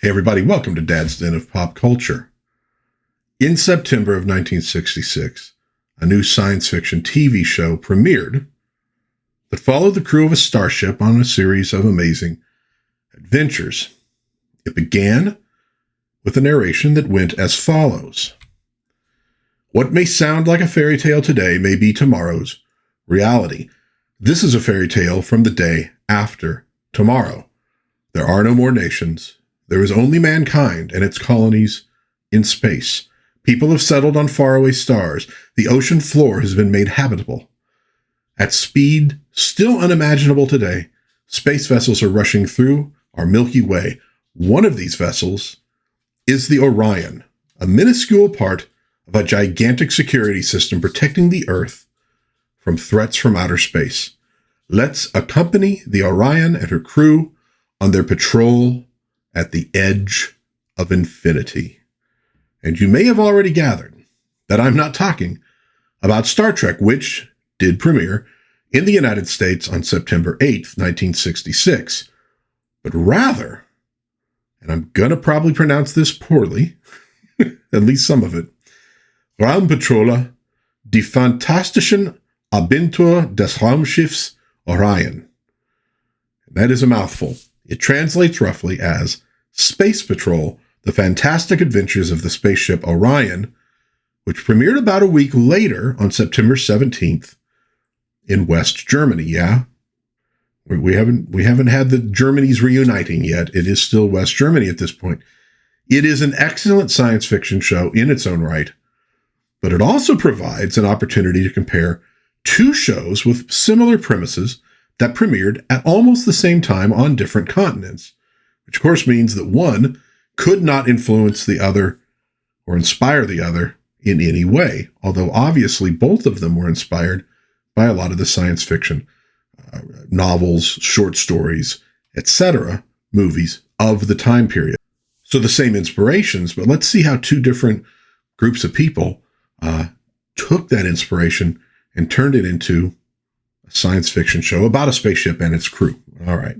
Hey everybody, welcome to DadsDen of Pop Culture. In September of 1966, a new science fiction TV show premiered that followed the crew of a starship on a series of amazing adventures. It began with a narration that went as follows. What may sound like a fairy tale today may be tomorrow's reality. This is a fairy tale from the day after tomorrow. There are no more nations. There is only mankind and its colonies in space. People have settled on faraway stars. The ocean floor has been made habitable. At speed still unimaginable today, space vessels are rushing through our Milky Way. One of these vessels is the Orion, a minuscule part of a gigantic security system protecting the Earth from threats from outer space. Let's accompany the Orion and her crew on their patrol at the edge of infinity. And you may have already gathered that I'm not talking about Star Trek, which did premiere in the United States on September 8th, 1966, but rather, and I'm going to probably pronounce this poorly, at least some of it, Raumpatrouille, die fantastischen Abenteuer des Raumschiffs Orion. That is a mouthful. It translates roughly as Space Patrol, the fantastic adventures of the spaceship Orion, which premiered about a week later on September 17th in West Germany. Yeah, we haven't had the Germanys reuniting yet. It is still West Germany at this point. It is an excellent science fiction show in its own right, but it also provides an opportunity to compare two shows with similar premises that premiered at almost the same time on different continents, which of course means that one could not influence the other or inspire the other in any way, although obviously both of them were inspired by a lot of the science fiction novels, short stories, etc., movies of the time period. So the same inspirations, but let's see how two different groups of people took that inspiration and turned it into science fiction show about a spaceship and its crew. All right.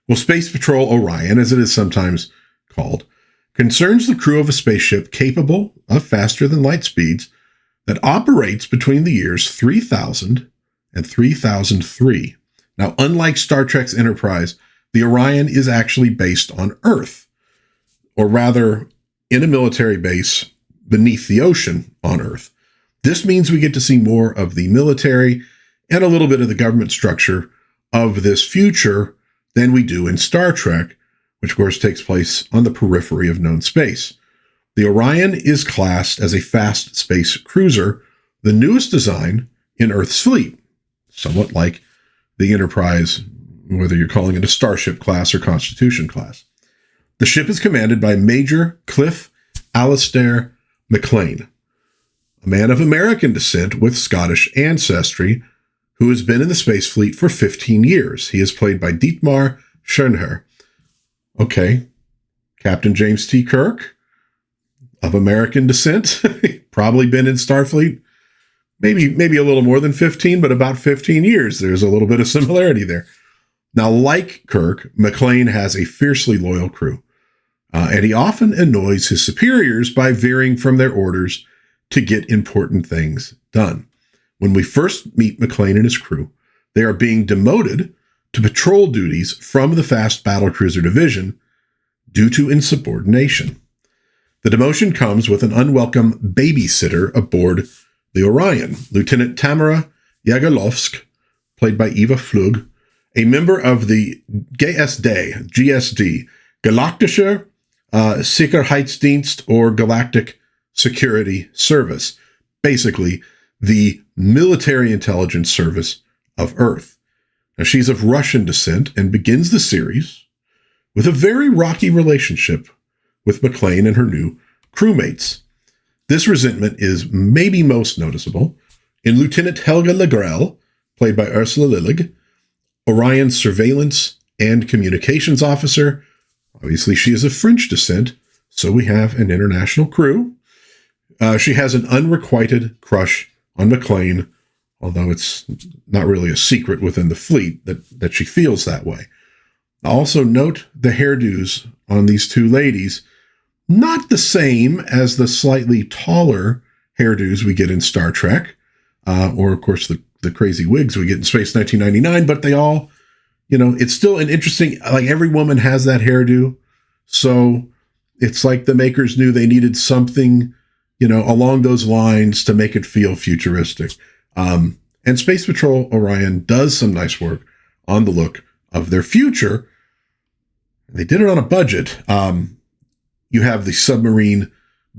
Well, Space Patrol Orion, as it is sometimes called, concerns the crew of a spaceship capable of faster than light speeds that operates between the years 3000 and 3003. Now, unlike Star Trek's Enterprise, the Orion is actually based on Earth, or rather in a military base beneath the ocean on Earth. This means we get to see more of the military and a little bit of the government structure of this future than we do in Star Trek, which of course takes place on the periphery of known space. The Orion is classed as a fast space cruiser, the newest design in Earth's fleet, somewhat like the Enterprise, whether you're calling it a Starship class or Constitution class. The ship is commanded by Major Cliff Alistair McLean, a man of American descent with Scottish ancestry, who has been in the space fleet for 15 years. He is played by Dietmar Schoenherr. Okay, Captain James T. Kirk, of American descent, probably been in Starfleet, maybe a little more than 15, but about 15 years. There's a little bit of similarity there. Now, like Kirk, McLean has a fiercely loyal crew, and he often annoys his superiors by veering from their orders to get important things done. When we first meet McLean and his crew, they are being demoted to patrol duties from the fast battlecruiser division due to insubordination. The demotion comes with an unwelcome babysitter aboard the Orion, Lieutenant Tamara Jagiellowski, played by Eva Flug, a member of the GSD, Galaktische Sicherheitsdienst, or Galactic Security Service, basically the military intelligence service of Earth. Now, she's of Russian descent and begins the series with a very rocky relationship with McLean and her new crewmates. This resentment is maybe most noticeable in Lieutenant Helga Legrell, played by Ursula Lillig, Orion's surveillance and communications officer. Obviously, she is of French descent, so we have an international crew. She has an unrequited crush on McLean, although it's not really a secret within the fleet that she feels that way. Also note the hairdos on these two ladies, not the same as the slightly taller hairdos we get in Star Trek, or of course the crazy wigs we get in Space 1999, but they all, it's still an interesting, like every woman has that hairdo. So it's like the makers knew they needed something, along those lines to make it feel futuristic. And Space Patrol Orion does some nice work on the look of their future. They did it on a budget. You have the submarine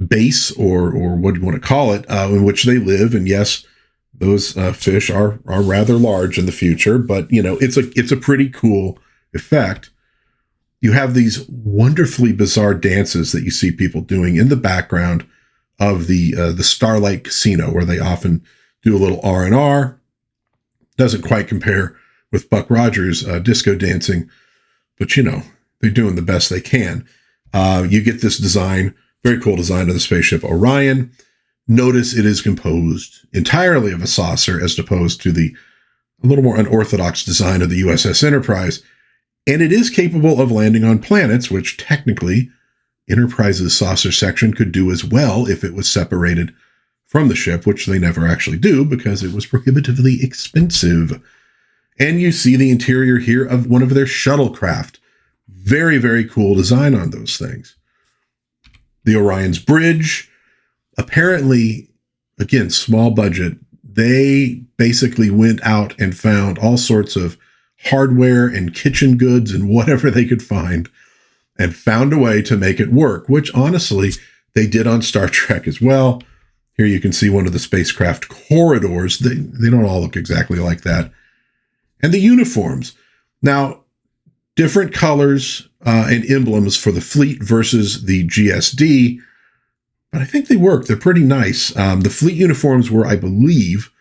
base, or what do you want to call it, in which they live. And yes, those fish are rather large in the future, but it's a pretty cool effect. You have these wonderfully bizarre dances that you see people doing in the background of the Starlight Casino, where they often do a little R&R. Doesn't quite compare with Buck Rogers' disco dancing, but they're doing the best they can. You get this design, very cool design of the spaceship Orion. Notice it is composed entirely of a saucer as opposed to the a little more unorthodox design of the USS Enterprise. And it is capable of landing on planets, which technically Enterprise's saucer section could do as well if it was separated from the ship, which they never actually do because it was prohibitively expensive. And you see the interior here of one of their shuttlecraft. Very, very cool design on those things. The Orion's bridge, apparently, again, small budget. They basically went out and found all sorts of hardware and kitchen goods and whatever they could find and found a way to make it work, which honestly, they did on Star Trek as well. Here you can see one of the spacecraft corridors. They don't all look exactly like that. And the uniforms. Now, different colors and emblems for the fleet versus the GSD, but I think they work. They're pretty nice. The fleet uniforms were, I believe,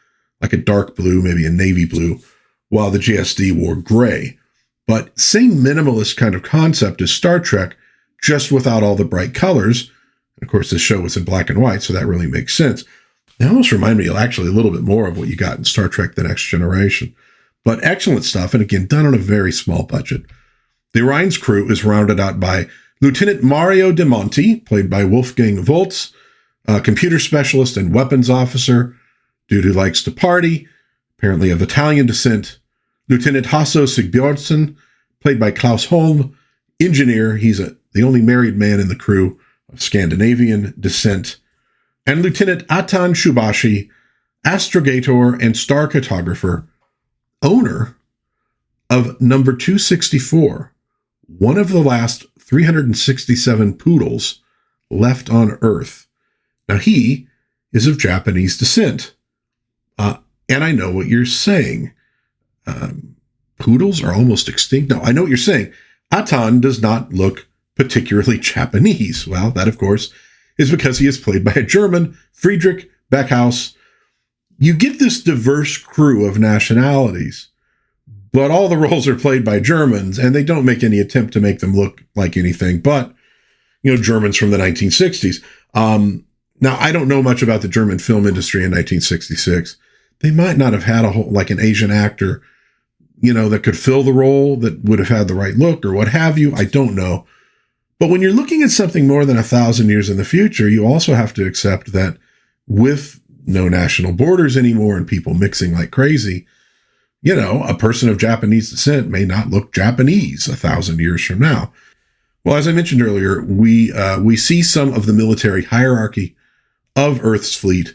like a dark blue, maybe a navy blue, while the GSD wore gray. But same minimalist kind of concept as Star Trek, just without all the bright colors. And of course, this show was in black and white, so that really makes sense. They almost remind me actually a little bit more of what you got in Star Trek The Next Generation. But excellent stuff, and again, done on a very small budget. The Orion's crew is rounded out by Lieutenant Mario De Monti, played by Wolfgang Volz, a computer specialist and weapons officer, dude who likes to party, apparently of Italian descent. Lieutenant Hasso Sigbjornsson, played by Klaus Holm, engineer. He's the only married man in the crew of Scandinavian descent. And Lieutenant Atan Shubashi, astrogator and star cartographer, owner of number 264, one of the last 367 poodles left on Earth. Now, he is of Japanese descent. And I know what you're saying. Poodles are almost extinct. No, I know what you're saying. Atan does not look particularly Japanese. Well, that, of course, is because he is played by a German, Friedrich Beckhaus. You get this diverse crew of nationalities, but all the roles are played by Germans, and they don't make any attempt to make them look like anything but, Germans from the 1960s. Now, I don't know much about the German film industry in 1966. They might not have had an Asian actor, that could fill the role, that would have had the right look or what have you. I don't know. But when you're looking at something more than 1,000 years in the future, you also have to accept that with no national borders anymore and people mixing like crazy, a person of Japanese descent may not look Japanese 1,000 years from now. Well, as I mentioned earlier, we see some of the military hierarchy of Earth's fleet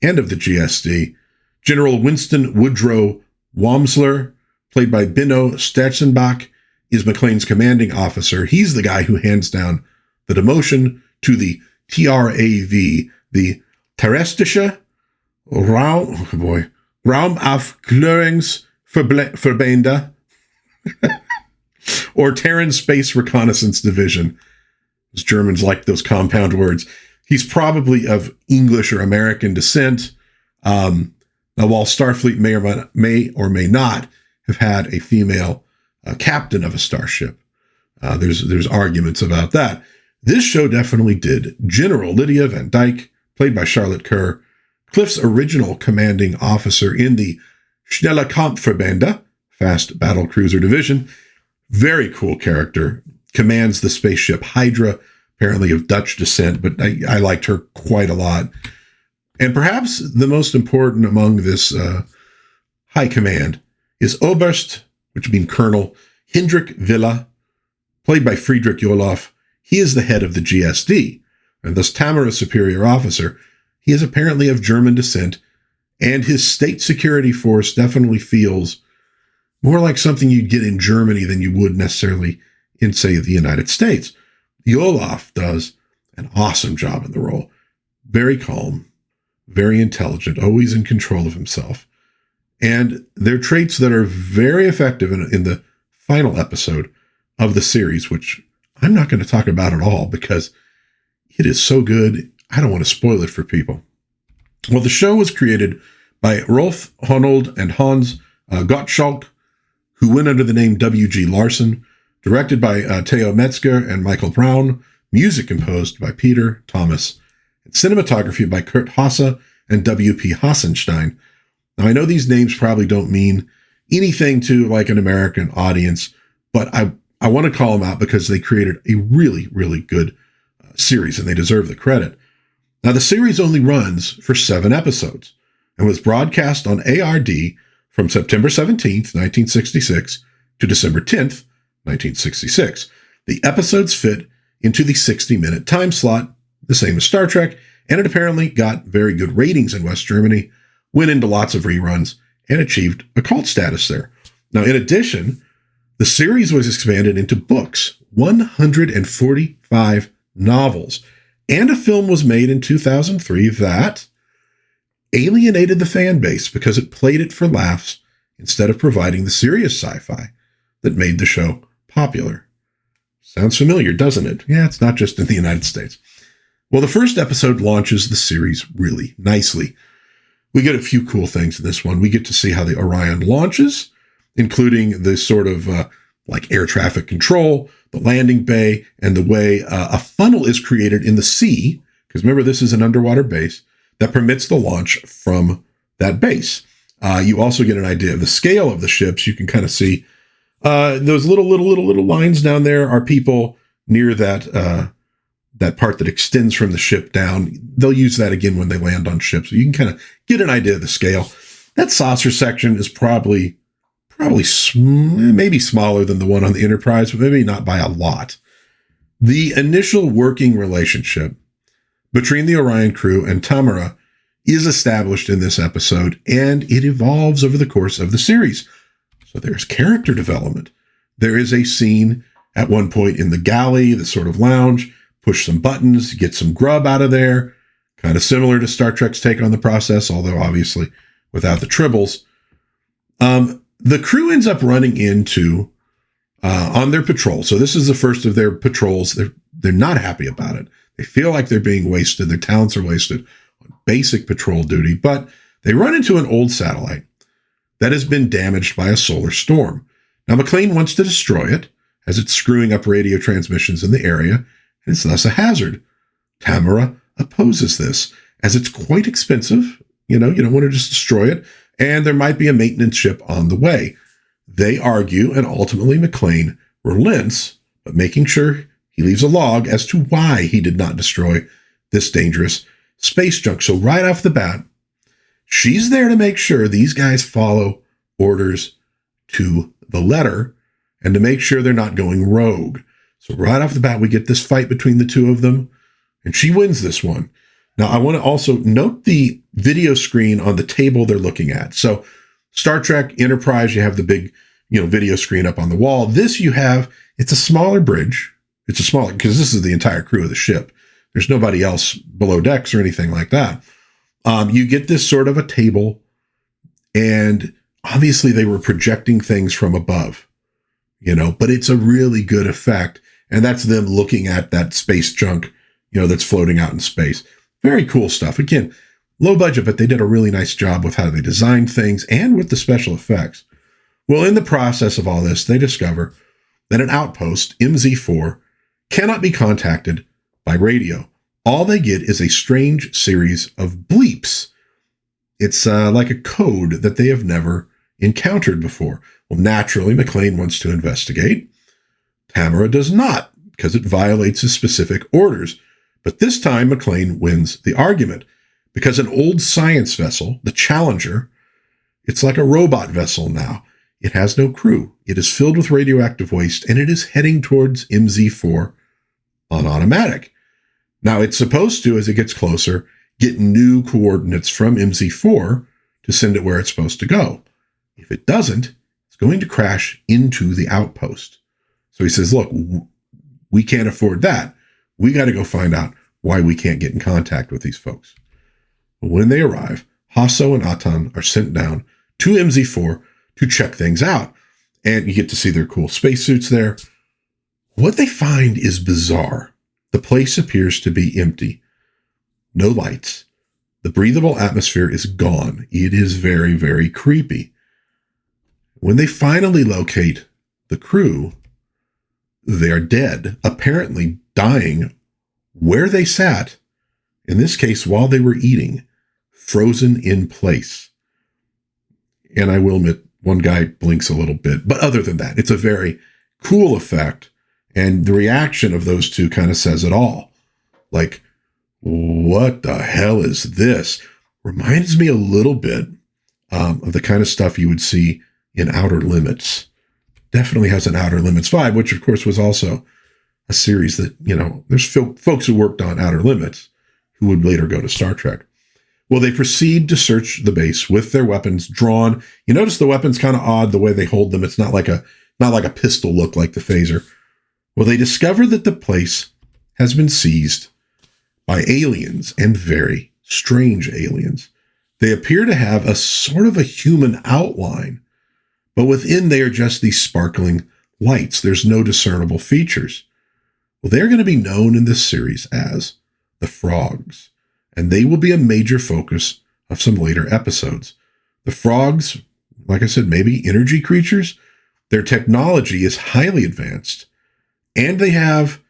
and of the GSD. General Winston Woodrow Wamsler, played by Benno Sterzenbach, is McLean's commanding officer. He's the guy who hands down the demotion to the TRAV, the Terrestrische Raumaufklärungsverbände, or Terran Space Reconnaissance Division. Those Germans like those compound words. He's probably of English or American descent. Now, while Starfleet may or may not have had a female captain of a starship, there's arguments about that. This show definitely did. General Lydia Van Dyke, played by Charlotte Kerr, Cliff's original commanding officer in the Schnelle Kampfverbände, Fast Battle Cruiser Division, Very cool character. Commands the spaceship Hydra, apparently of Dutch descent, but I liked her quite a lot. And perhaps the most important among this high command is Oberst, which means Colonel, Hendrik Villa, played by Friedrich Joloff. He is the head of the GSD, and thus Tamara's superior officer. He is apparently of German descent, and his state security force definitely feels more like something you'd get in Germany than you would necessarily in, say, the United States. Joloff does an awesome job in the role. Very calm, very intelligent, always in control of himself. And they're traits that are very effective in the final episode of the series, which I'm not going to talk about at all because it is so good. I don't want to spoil it for people. Well, the show was created by Rolf Honold and Hans Gottschalk, who went under the name W.G. Larson, directed by Theo Metzger and Michael Brown, music composed by Peter Thomas, and cinematography by Kurt Hasse and W.P. Hassenstein. Now, I know these names probably don't mean anything to like an American audience, but I want to call them out because they created a really, really good series, and they deserve the credit. Now, the series only runs for 7 episodes and was broadcast on ARD from September 17th, 1966 to December 10th, 1966. The episodes fit into the 60-minute time slot, the same as Star Trek, and it apparently got very good ratings in West Germany, went into lots of reruns, and achieved a cult status there. Now, in addition, the series was expanded into books, 145 novels, and a film was made in 2003 that alienated the fan base because it played it for laughs instead of providing the serious sci-fi that made the show popular. Sounds familiar, doesn't it? Yeah, it's not just in the United States. Well, the first episode launches the series really nicely. We get a few cool things in this one. We get to see how the Orion launches, including the sort of like air traffic control, the landing bay, and the way a funnel is created in the sea, because remember, this is an underwater base, that permits the launch from that base. You also get an idea of the scale of the ships. You can kind of see those little lines down there are people near that part that extends from the ship down. They'll use that again when they land on ships. So you can kind of get an idea of the scale. That saucer section is probably maybe smaller than the one on the Enterprise, but maybe not by a lot. The initial working relationship between the Orion crew and Tamara is established in this episode, and it evolves over the course of the series. So there's character development. There is a scene at one point in the galley, the sort of lounge, push some buttons, get some grub out of there, kind of similar to Star Trek's take on the process, although obviously without the tribbles. The crew ends up running into, on their patrol. So this is the first of their patrols. They're not happy about it. They feel like they're being wasted. Their talents are wasted on basic patrol duty, but they run into an old satellite that has been damaged by a solar storm. Now, McLean wants to destroy it as it's screwing up radio transmissions in the area, and it's thus a hazard. Tamara opposes this as it's quite expensive. You don't want to just destroy it, and there might be a maintenance ship on the way. They argue, and ultimately McLean relents, but making sure he leaves a log as to why he did not destroy this dangerous space junk. So right off the bat, she's there to make sure these guys follow orders to the letter and to make sure they're not going rogue. So right off the bat, we get this fight between the two of them, and she wins this one. Now, I want to also note the video screen on the table they're looking at. So Star Trek Enterprise, you have the big, video screen up on the wall. This it's a smaller bridge. It's a smaller, because this is the entire crew of the ship. There's nobody else below decks or anything like that. You get this sort of a table, and obviously they were projecting things from above, but it's a really good effect. And that's them looking at that space junk, that's floating out in space. Very cool stuff. Again, low budget, but they did a really nice job with how they designed things and with the special effects. Well, in the process of all this, they discover that an outpost, MZ4, cannot be contacted by radio. All they get is a strange series of bleeps. It's like a code that they have never encountered before. Well, naturally, McLean wants to investigate. Tamara does not, because it violates his specific orders. But this time, McClane wins the argument, because an old science vessel, the Challenger, it's like a robot vessel now. It has no crew. It is filled with radioactive waste, and it is heading towards MZ4 on automatic. Now, it's supposed to, as it gets closer, get new coordinates from MZ4 to send it where it's supposed to go. If it doesn't, it's going to crash into the outpost. So he says, look, we can't afford that. We got to go find out why we can't get in contact with these folks. When they arrive, Hasso and Atan are sent down to MZ4 to check things out. And you get to see their cool spacesuits there. What they find is bizarre. The place appears to be empty. No lights. The breathable atmosphere is gone. It is very, very creepy. When they finally locate the crew, they are dead, apparently dying where they sat, in this case while they were eating, frozen in place. And I will admit, one guy blinks a little bit, but other than that, it's a very cool effect, and the reaction of those two kind of says it all. Like, what the hell is this? Reminds me a little bit of the kind of stuff you would see in Outer Limits. Definitely has an Outer Limits vibe, which of course was also a series that, there's folks who worked on Outer Limits who would later go to Star Trek. Well, they proceed to search the base with their weapons drawn. You notice the weapon's kind of odd the way they hold them. It's not like a pistol look like the phaser. Well, they discover that the place has been seized by aliens, and very strange aliens. They appear to have a sort of a human outline, but within they are just these sparkling lights. There's no discernible features. Well, they're going to be known in this series as the Frogs, and they will be a major focus of some later episodes. The Frogs, like I said, maybe energy creatures. Their technology is highly advanced, and they have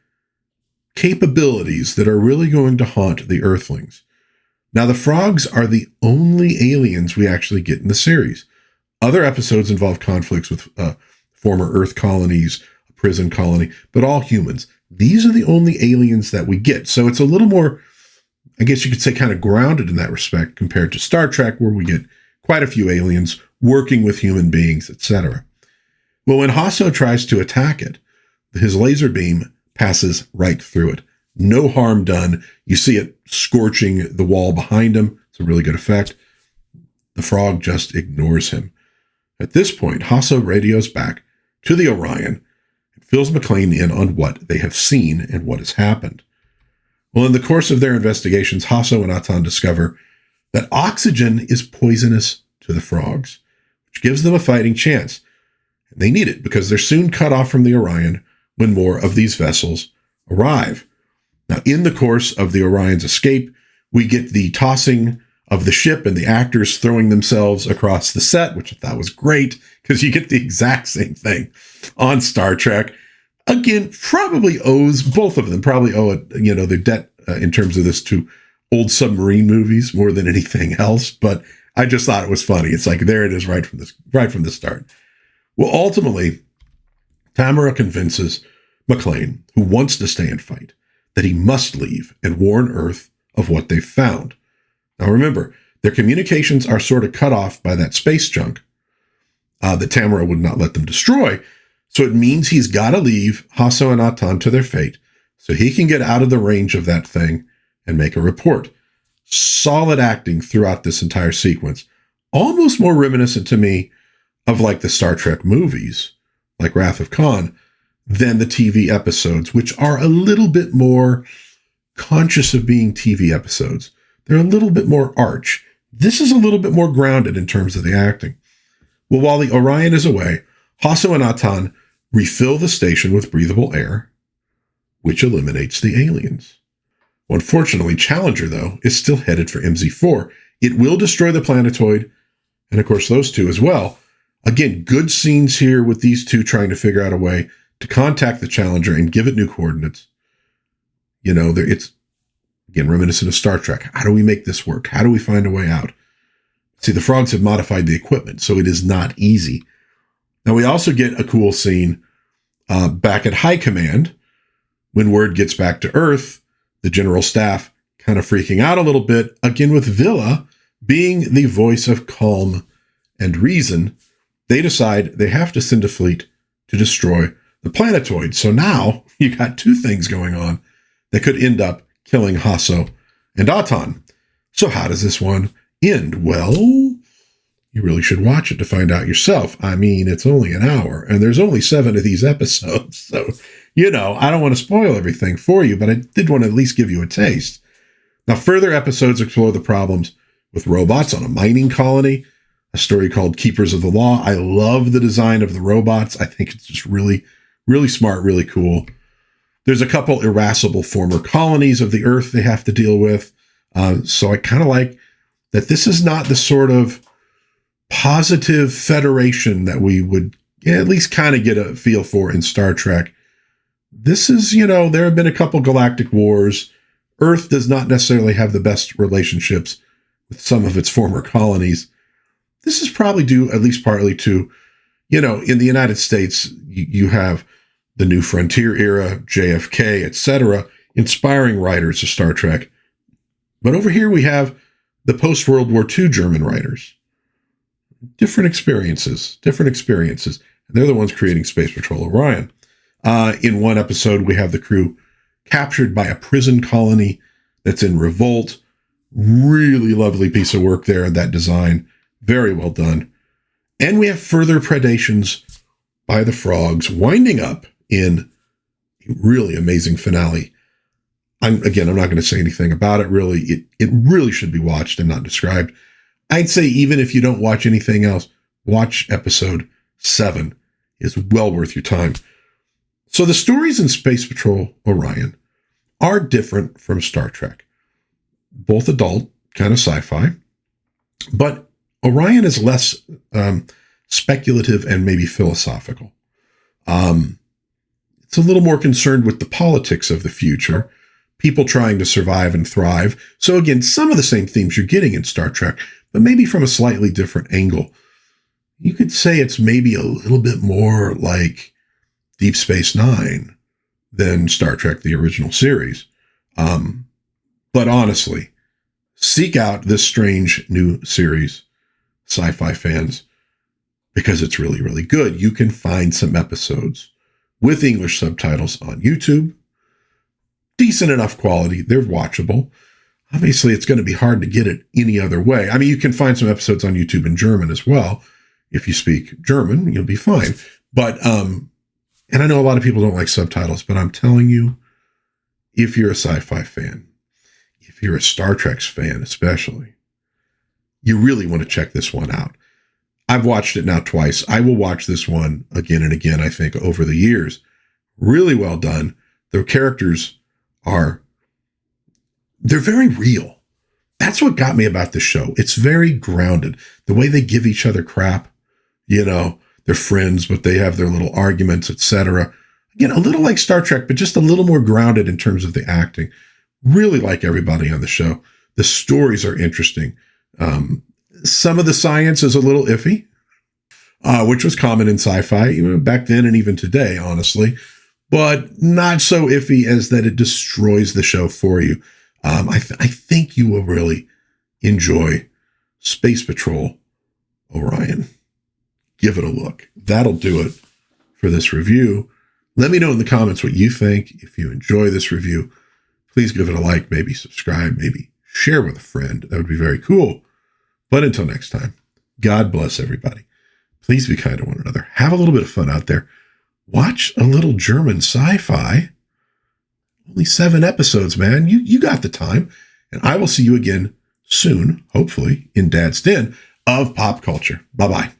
capabilities that are really going to haunt the Earthlings. Now, the Frogs are the only aliens we actually get in the series. Other episodes involve conflicts with former Earth colonies, a prison colony, but all humans. These are the only aliens that we get. So it's a little more, I guess you could say, kind of grounded in that respect compared to Star Trek, where we get quite a few aliens working with human beings, etc. Well, when Hasso tries to attack it, his laser beam passes right through it. No harm done. You see it scorching the wall behind him. It's a really good effect. The Frog just ignores him. At this point, Hasso radios back to the Orion and fills McClane in on what they have seen and what has happened. Well, in the course of their investigations, Hasso and Atan discover that oxygen is poisonous to the Frogs, which gives them a fighting chance. And they need it because they're soon cut off from the Orion when more of these vessels arrive. Now, in the course of the Orion's escape, we get the tossing of the ship and the actors throwing themselves across the set, which I thought was great because you get the exact same thing on Star Trek. Again, both of them probably owe it, their debt in terms of this to old submarine movies more than anything else. But I just thought it was funny. It's like, there it is right from the start. Well, ultimately, Tamara convinces McClane, who wants to stay and fight, that he must leave and warn Earth of what they've found. Now remember, their communications are sort of cut off by that space junk that Tamara would not let them destroy. So it means he's got to leave Hasso and Atan to their fate so he can get out of the range of that thing and make a report. Solid acting throughout this entire sequence. Almost more reminiscent to me of like the Star Trek movies, like Wrath of Khan, than the TV episodes, which are a little bit more conscious of being TV episodes. They're a little bit more arch. This is a little bit more grounded in terms of the acting. Well, while the Orion is away, Hasso and Atan refill the station with breathable air, which eliminates the aliens. Well, unfortunately, Challenger, though, is still headed for MZ4. It will destroy the planetoid, and of course those two as well. Again, good scenes here with these two trying to figure out a way to contact the Challenger and give it new coordinates. It's, again, reminiscent of Star Trek. How do we make this work? How do we find a way out? See, the Frogs have modified the equipment, so it is not easy. Now, we also get a cool scene Back at High Command, when word gets back to Earth, the general staff kind of freaking out a little bit, again with Villa being the voice of calm and reason. They decide they have to send a fleet to destroy the planetoid. So now you got two things going on that could end up killing Hasso and Aton. So how does this one end? Well, you really should watch it to find out yourself. I mean, it's only an hour, and there's only 7 of these episodes. So, I don't want to spoil everything for you, but I did want to at least give you a taste. Now, further episodes explore the problems with robots on a mining colony, a story called Keepers of the Law. I love the design of the robots. I think it's just really, really smart, really cool. There's a couple irascible former colonies of the Earth they have to deal with. So I kind of like that this is not the sort of positive federation that we would at least kind of get a feel for in Star Trek. This is, there have been a couple galactic wars. Earth does not necessarily have the best relationships with some of its former colonies. This is probably due, at least partly to, in the United States, you have the New Frontier era, JFK, etc., inspiring writers of Star Trek. But over here we have the post-World War II German writers. Different experiences. And they're the ones creating Space Patrol Orion. In one episode, we have the crew captured by a prison colony that's in revolt. Really lovely piece of work there, that design. Very well done. And we have further predations by the frogs, winding up in a really amazing finale. I'm not going to say anything about it, really. It really should be watched and not described. I'd say even if you don't watch anything else, watch episode 7. It's well worth your time. So the stories in Space Patrol Orion are different from Star Trek. Both adult, kind of sci-fi. But Orion is less speculative and maybe philosophical. It's a little more concerned with the politics of the future, people trying to survive and thrive. So again, some of the same themes you're getting in Star Trek, but maybe from a slightly different angle. You could say it's maybe a little bit more like Deep Space Nine than Star Trek, the original series. But honestly, seek out this strange new series, sci-fi fans, because it's really, really good. You can find some episodes with English subtitles on YouTube. Decent enough quality. They're watchable. Obviously, it's going to be hard to get it any other way. I mean, you can find some episodes on YouTube in German as well. If you speak German, you'll be fine. But, and I know a lot of people don't like subtitles, but I'm telling you, if you're a sci-fi fan, if you're a Star Trek fan especially, you really want to check this one out. I've watched it now twice. I will watch this one again and again, I think, over the years. Really well done. The characters they're very real. That's what got me about this show. It's very grounded. The way they give each other crap, they're friends, but they have their little arguments, etc. Again, a little like Star Trek, but just a little more grounded in terms of the acting. Really like everybody on the show. The stories are interesting. Some of the science is a little iffy, which was common in sci-fi, even back then and even today, honestly, but not so iffy as that it destroys the show for you. I think you will really enjoy Space Patrol Orion. Give it a look. That'll do it for this review. Let me know in the comments what you think. If you enjoy this review, please give it a like, maybe subscribe, maybe share with a friend. That would be very cool. But until next time, God bless everybody. Please be kind to one another. Have a little bit of fun out there. Watch a little German sci-fi. Only 7 episodes, man. You got the time. And I will see you again soon, hopefully, in Dad's Den of Pop Culture. Bye-bye.